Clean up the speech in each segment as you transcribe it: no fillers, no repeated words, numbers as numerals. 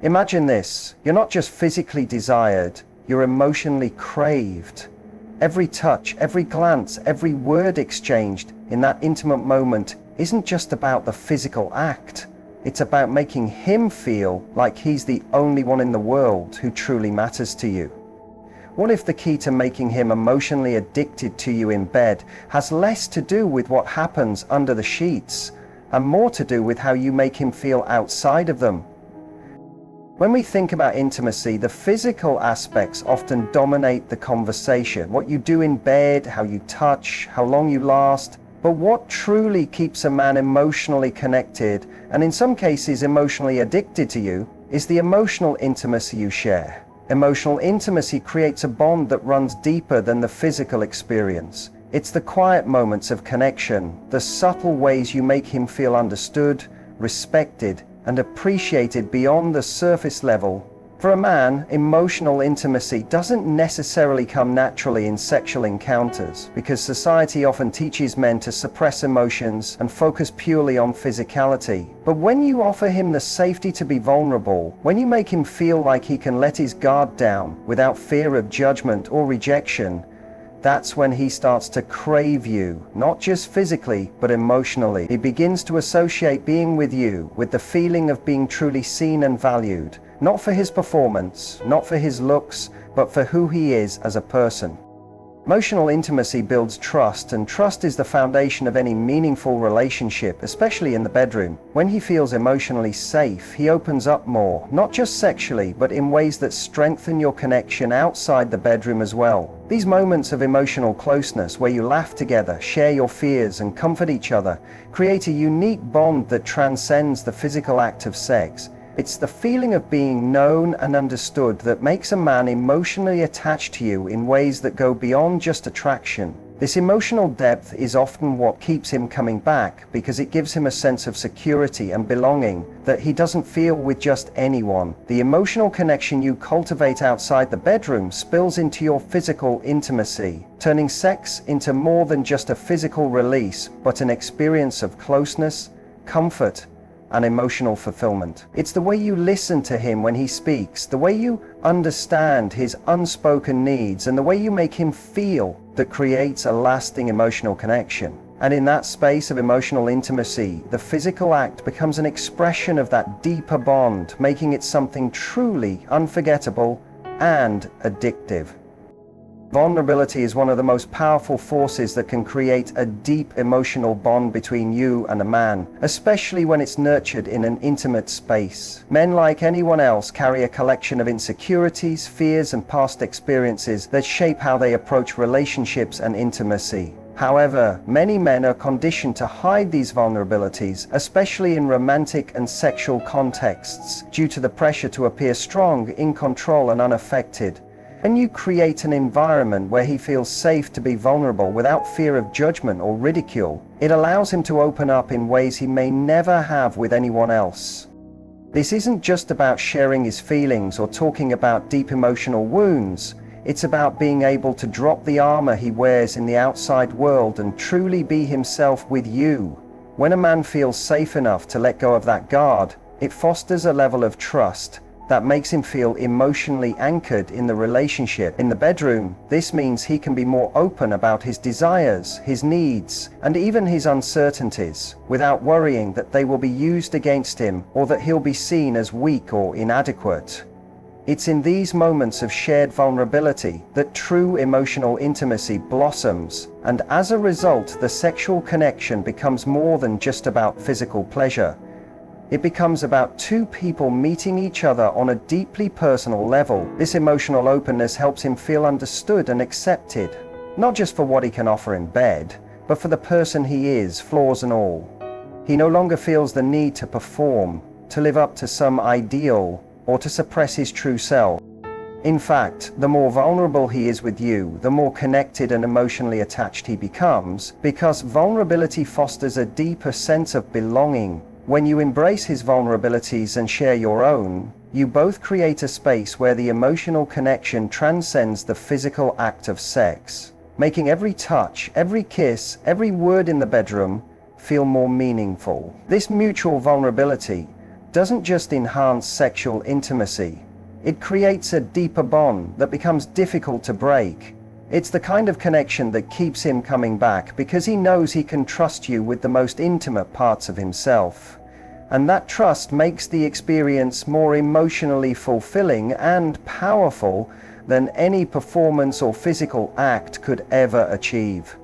Imagine this, you're not just physically desired, you're emotionally craved. Every touch, every glance, every word exchanged in that intimate moment isn't just about the physical act. It's about making him feel like he's the only one in the world who truly matters to you. What if the key to making him emotionally addicted to you in bed has less to do with what happens under the sheets and more to do with how you make him feel outside of them? When we think about intimacy, the physical aspects often dominate the conversation. What you do in bed, how you touch, how long you last. But what truly keeps a man emotionally connected, and in some cases emotionally addicted to you, is the emotional intimacy you share. Emotional intimacy creates a bond that runs deeper than the physical experience. It's the quiet moments of connection, the subtle ways you make him feel understood, respected, and appreciated beyond the surface level. For a man, emotional intimacy doesn't necessarily come naturally in sexual encounters, because society often teaches men to suppress emotions and focus purely on physicality. But when you offer him the safety to be vulnerable, when you make him feel like he can let his guard down without fear of judgment or rejection, that's when he starts to crave you, not just physically, but emotionally. He begins to associate being with you with the feeling of being truly seen and valued, not for his performance, not for his looks, but for who he is as a person. Emotional intimacy builds trust, and trust is the foundation of any meaningful relationship, especially in the bedroom. When he feels emotionally safe, he opens up more, not just sexually, but in ways that strengthen your connection outside the bedroom as well. These moments of emotional closeness, where you laugh together, share your fears, and comfort each other, create a unique bond that transcends the physical act of sex. It's the feeling of being known and understood that makes a man emotionally attached to you in ways that go beyond just attraction. This emotional depth is often what keeps him coming back, because it gives him a sense of security and belonging that he doesn't feel with just anyone. The emotional connection you cultivate outside the bedroom spills into your physical intimacy, turning sex into more than just a physical release, but an experience of closeness, comfort, and emotional fulfillment. It's the way you listen to him when he speaks, the way you understand his unspoken needs, and the way you make him feel that creates a lasting emotional connection. And in that space of emotional intimacy, the physical act becomes an expression of that deeper bond, making it something truly unforgettable and addictive. Vulnerability is one of the most powerful forces that can create a deep emotional bond between you and a man, especially when it's nurtured in an intimate space. Men, like anyone else, carry a collection of insecurities, fears, and past experiences that shape how they approach relationships and intimacy. However, many men are conditioned to hide these vulnerabilities, especially in romantic and sexual contexts, due to the pressure to appear strong, in control, and unaffected. When you create an environment where he feels safe to be vulnerable without fear of judgment or ridicule, it allows him to open up in ways he may never have with anyone else. This isn't just about sharing his feelings or talking about deep emotional wounds. It's about being able to drop the armor he wears in the outside world and truly be himself with you. When a man feels safe enough to let go of that guard, it fosters a level of trust that makes him feel emotionally anchored in the relationship. In the bedroom, this means he can be more open about his desires, his needs, and even his uncertainties, without worrying that they will be used against him or that he'll be seen as weak or inadequate. It's in these moments of shared vulnerability that true emotional intimacy blossoms, and as a result, the sexual connection becomes more than just about physical pleasure. It becomes about two people meeting each other on a deeply personal level. This emotional openness helps him feel understood and accepted, not just for what he can offer in bed, but for the person he is, flaws and all. He no longer feels the need to perform, to live up to some ideal, or to suppress his true self. In fact, the more vulnerable he is with you, the more connected and emotionally attached he becomes, because vulnerability fosters a deeper sense of belonging. When you embrace his vulnerabilities and share your own, you both create a space where the emotional connection transcends the physical act of sex, making every touch, every kiss, every word in the bedroom feel more meaningful. This mutual vulnerability doesn't just enhance sexual intimacy. It creates a deeper bond that becomes difficult to break. It's the kind of connection that keeps him coming back because he knows he can trust you with the most intimate parts of himself. And that trust makes the experience more emotionally fulfilling and powerful than any performance or physical act could ever achieve.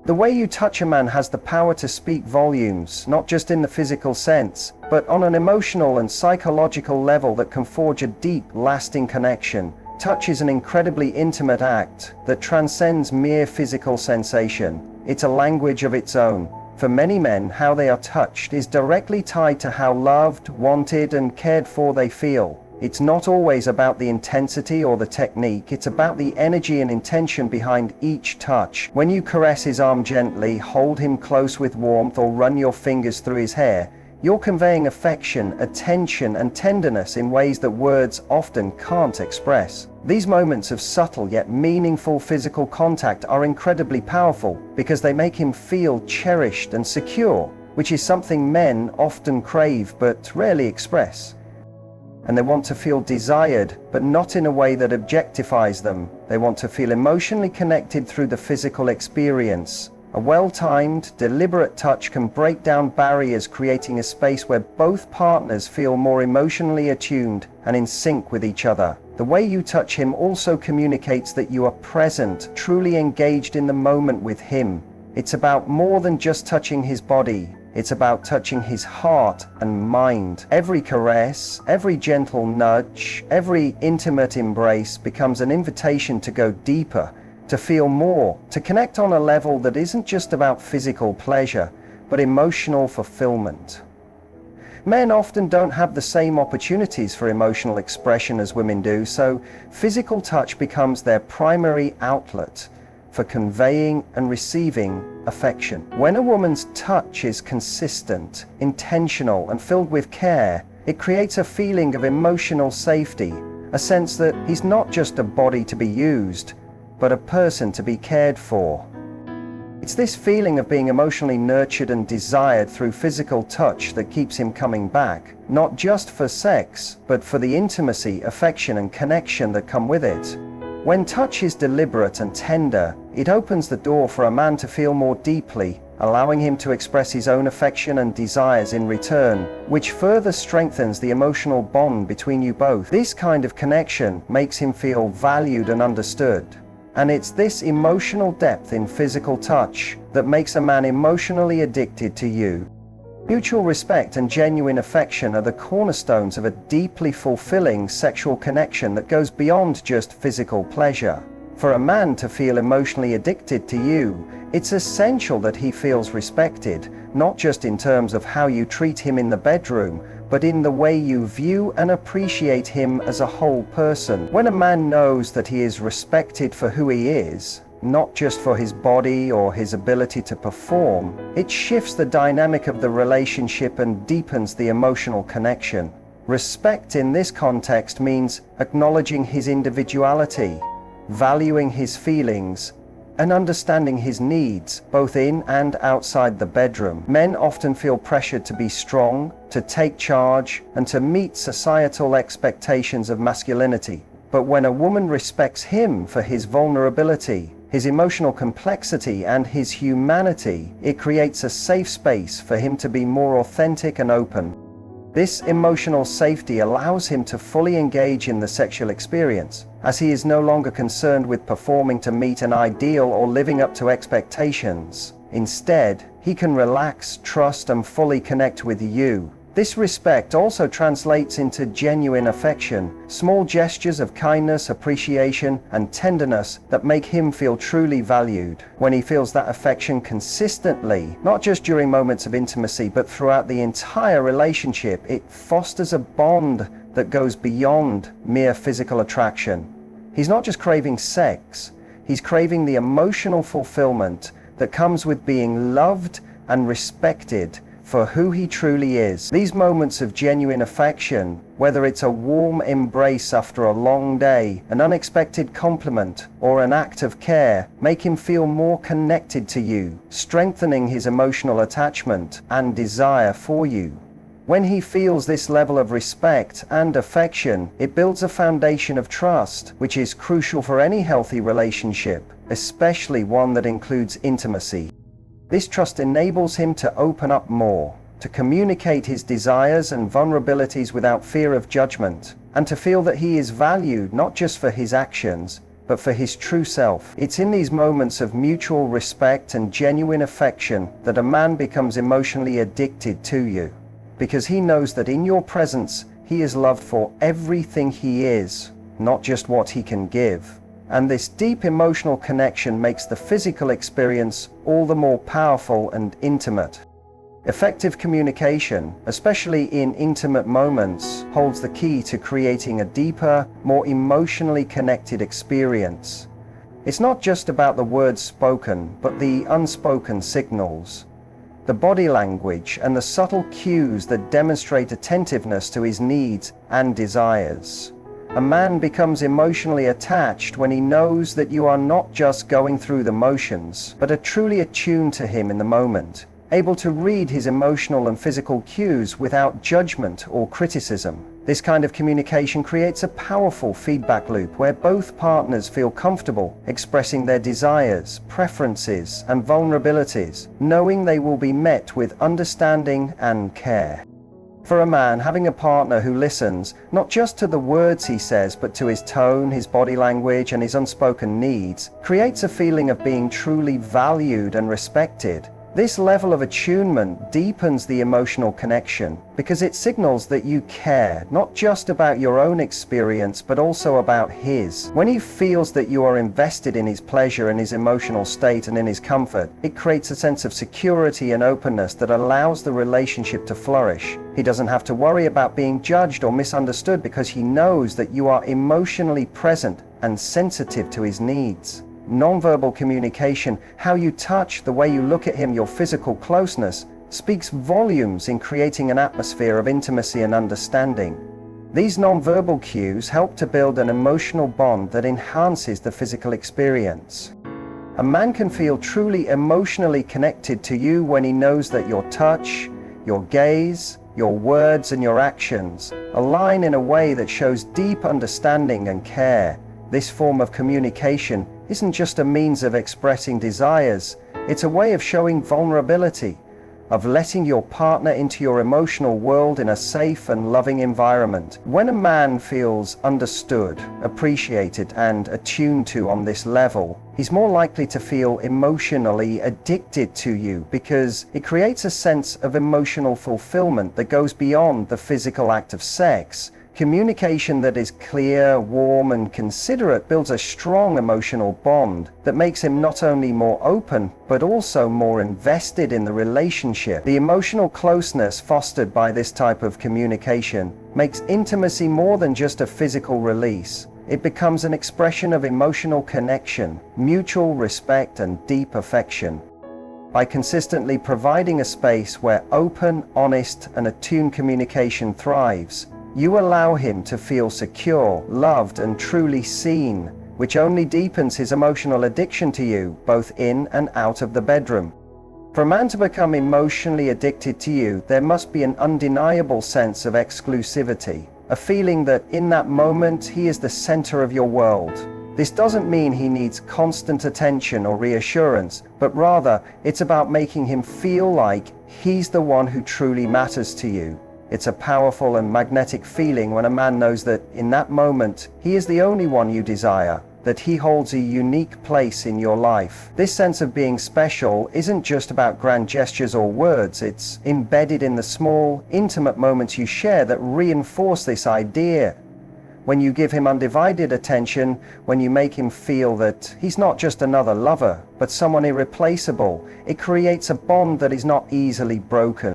The way you touch a man has the power to speak volumes, not just in the physical sense, but on an emotional and psychological level that can forge a deep, lasting connection. Touch is an incredibly intimate act that transcends mere physical sensation. It's a language of its own. For many men, how they are touched is directly tied to how loved, wanted, and cared for they feel. It's not always about the intensity or the technique, it's about the energy and intention behind each touch. When you caress his arm gently, hold him close with warmth, or run your fingers through his hair, you're conveying affection, attention, and tenderness in ways that words often can't express. These moments of subtle yet meaningful physical contact are incredibly powerful because they make him feel cherished and secure, which is something men often crave but rarely express. And they want to feel desired, but not in a way that objectifies them. They want to feel emotionally connected through the physical experience. A well-timed, deliberate touch can break down barriers, creating a space where both partners feel more emotionally attuned and in sync with each other. The way you touch him also communicates that you are present, truly engaged in the moment with him. It's about more than just touching his body. It's about touching his heart and mind. Every caress, every gentle nudge, every intimate embrace becomes an invitation to go deeper, to feel more, to connect on a level that isn't just about physical pleasure, but emotional fulfillment. Men often don't have the same opportunities for emotional expression as women do, so physical touch becomes their primary outlet for conveying and receiving affection. When a woman's touch is consistent, intentional, and filled with care, it creates a feeling of emotional safety, a sense that he's not just a body to be used, but a person to be cared for. It's this feeling of being emotionally nurtured and desired through physical touch that keeps him coming back, not just for sex, but for the intimacy, affection, and connection that come with it. When touch is deliberate and tender, it opens the door for a man to feel more deeply, allowing him to express his own affection and desires in return, which further strengthens the emotional bond between you both. This kind of connection makes him feel valued and understood. And it's this emotional depth in physical touch that makes a man emotionally addicted to you. Mutual respect and genuine affection are the cornerstones of a deeply fulfilling sexual connection that goes beyond just physical pleasure. For a man to feel emotionally addicted to you, it's essential that he feels respected, not just in terms of how you treat him in the bedroom, but in the way you view and appreciate him as a whole person. When a man knows that he is respected for who he is, not just for his body or his ability to perform, it shifts the dynamic of the relationship and deepens the emotional connection. Respect in this context means acknowledging his individuality, valuing his feelings, and understanding his needs, both in and outside the bedroom. Men often feel pressured to be strong, to take charge, and to meet societal expectations of masculinity. But when a woman respects him for his vulnerability, his emotional complexity, and his humanity, it creates a safe space for him to be more authentic and open. This emotional safety allows him to fully engage in the sexual experience, as he is no longer concerned with performing to meet an ideal or living up to expectations. Instead, he can relax, trust, and fully connect with you. This respect also translates into genuine affection, small gestures of kindness, appreciation, and tenderness that make him feel truly valued. When he feels that affection consistently, not just during moments of intimacy, but throughout the entire relationship, it fosters a bond that goes beyond mere physical attraction. He's not just craving sex, he's craving the emotional fulfillment that comes with being loved and respected for who he truly is. These moments of genuine affection, whether it's a warm embrace after a long day, an unexpected compliment, or an act of care, make him feel more connected to you, strengthening his emotional attachment and desire for you. When he feels this level of respect and affection, it builds a foundation of trust, which is crucial for any healthy relationship, especially one that includes intimacy. This trust enables him to open up more, to communicate his desires and vulnerabilities without fear of judgment, and to feel that he is valued not just for his actions, but for his true self. It's in these moments of mutual respect and genuine affection that a man becomes emotionally addicted to you, because he knows that in your presence he is loved for everything he is, not just what he can give. And this deep emotional connection makes the physical experience all the more powerful and intimate. Effective communication, especially in intimate moments, holds the key to creating a deeper, more emotionally connected experience. It's not just about the words spoken, but the unspoken signals, the body language, and the subtle cues that demonstrate attentiveness to his needs and desires. A man becomes emotionally attached when he knows that you are not just going through the motions, but are truly attuned to him in the moment, able to read his emotional and physical cues without judgment or criticism. This kind of communication creates a powerful feedback loop where both partners feel comfortable expressing their desires, preferences, and vulnerabilities, knowing they will be met with understanding and care. For a man, having a partner who listens, not just to the words he says, but to his tone, his body language, and his unspoken needs, creates a feeling of being truly valued and respected. This level of attunement deepens the emotional connection because it signals that you care, not just about your own experience, but also about his. When he feels that you are invested in his pleasure and his emotional state and in his comfort, it creates a sense of security and openness that allows the relationship to flourish. He doesn't have to worry about being judged or misunderstood because he knows that you are emotionally present and sensitive to his needs. Nonverbal communication, how you touch, the way you look at him, your physical closeness, speaks volumes in creating an atmosphere of intimacy and understanding. These nonverbal cues help to build an emotional bond that enhances the physical experience. A man can feel truly emotionally connected to you when he knows that your touch, your gaze, your words, and your actions align in a way that shows deep understanding and care. This form of communication isn't just a means of expressing desires, it's a way of showing vulnerability, of letting your partner into your emotional world in a safe and loving environment. When a man feels understood, appreciated, and attuned to on this level, he's more likely to feel emotionally addicted to you because it creates a sense of emotional fulfillment that goes beyond the physical act of sex. Communication that is clear, warm, and considerate builds a strong emotional bond that makes him not only more open, but also more invested in the relationship. The emotional closeness fostered by this type of communication makes intimacy more than just a physical release. It becomes an expression of emotional connection, mutual respect, and deep affection. By consistently providing a space where open, honest, and attuned communication thrives, you allow him to feel secure, loved, and truly seen, which only deepens his emotional addiction to you, both in and out of the bedroom. For a man to become emotionally addicted to you, there must be an undeniable sense of exclusivity, a feeling that in that moment he is the center of your world. This doesn't mean he needs constant attention or reassurance, but rather it's about making him feel like he's the one who truly matters to you. It's a powerful and magnetic feeling when a man knows that in that moment he is the only one you desire, that he holds a unique place in your life. This sense of being special isn't just about grand gestures or words, it's embedded in the small, intimate moments you share that reinforce this idea. When you give him undivided attention, when you make him feel that he's not just another lover, but someone irreplaceable, it creates a bond that is not easily broken.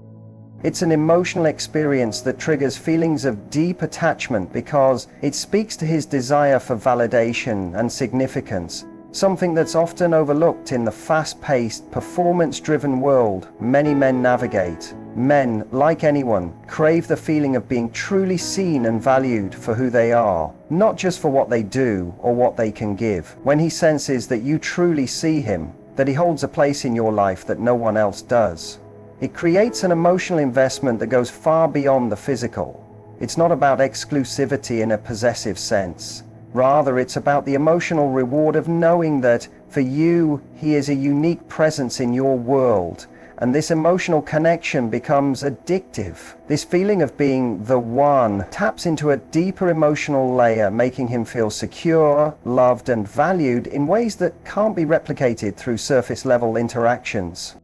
It's an emotional experience that triggers feelings of deep attachment because it speaks to his desire for validation and significance, something that's often overlooked in the fast-paced, performance-driven world many men navigate. Men, like anyone, crave the feeling of being truly seen and valued for who they are, not just for what they do or what they can give. When he senses that you truly see him, that he holds a place in your life that no one else does, It creates an emotional investment that goes far beyond the physical. It's not about exclusivity in a possessive sense. Rather, it's about the emotional reward of knowing that, for you, he is a unique presence in your world, and this emotional connection becomes addictive. This feeling of being the one taps into a deeper emotional layer, making him feel secure, loved, and valued in ways that can't be replicated through surface-level interactions.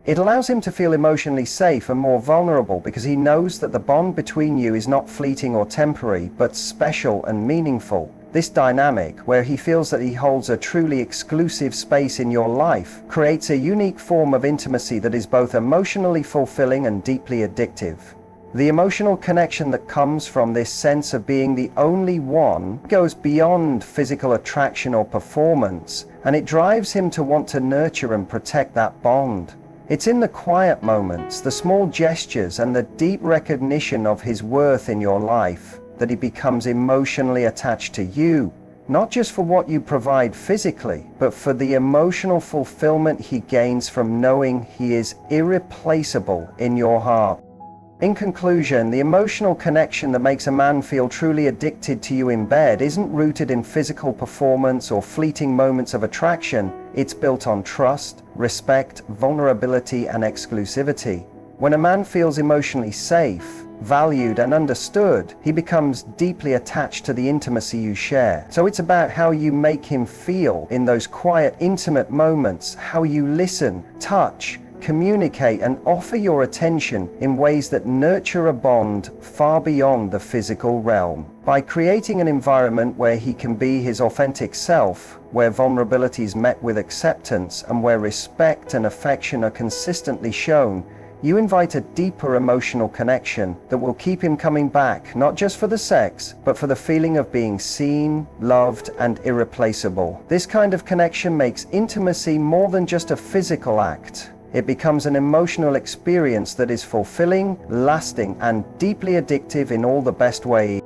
It allows him to feel emotionally safe and more vulnerable because he knows that the bond between you is not fleeting or temporary, but special and meaningful. This dynamic, where he feels that he holds a truly exclusive space in your life, creates a unique form of intimacy that is both emotionally fulfilling and deeply addictive. The emotional connection that comes from this sense of being the only one goes beyond physical attraction or performance, and it drives him to want to nurture and protect that bond. It's in the quiet moments, the small gestures, and the deep recognition of his worth in your life that he becomes emotionally attached to you, not just for what you provide physically, but for the emotional fulfillment he gains from knowing he is irreplaceable in your heart. In conclusion, the emotional connection that makes a man feel truly addicted to you in bed isn't rooted in physical performance or fleeting moments of attraction. It's built on trust, respect, vulnerability, and exclusivity. When a man feels emotionally safe, valued, and understood, he becomes deeply attached to the intimacy you share. So it's about how you make him feel in those quiet, intimate moments, how you listen, touch, communicate, and offer your attention in ways that nurture a bond far beyond the physical realm. By creating an environment where he can be his authentic self, where vulnerability is met with acceptance, and where respect and affection are consistently shown, you invite a deeper emotional connection that will keep him coming back, not just for the sex, but for the feeling of being seen, loved, and irreplaceable. This kind of connection makes intimacy more than just a physical act. It becomes an emotional experience that is fulfilling, lasting, and deeply addictive in all the best ways.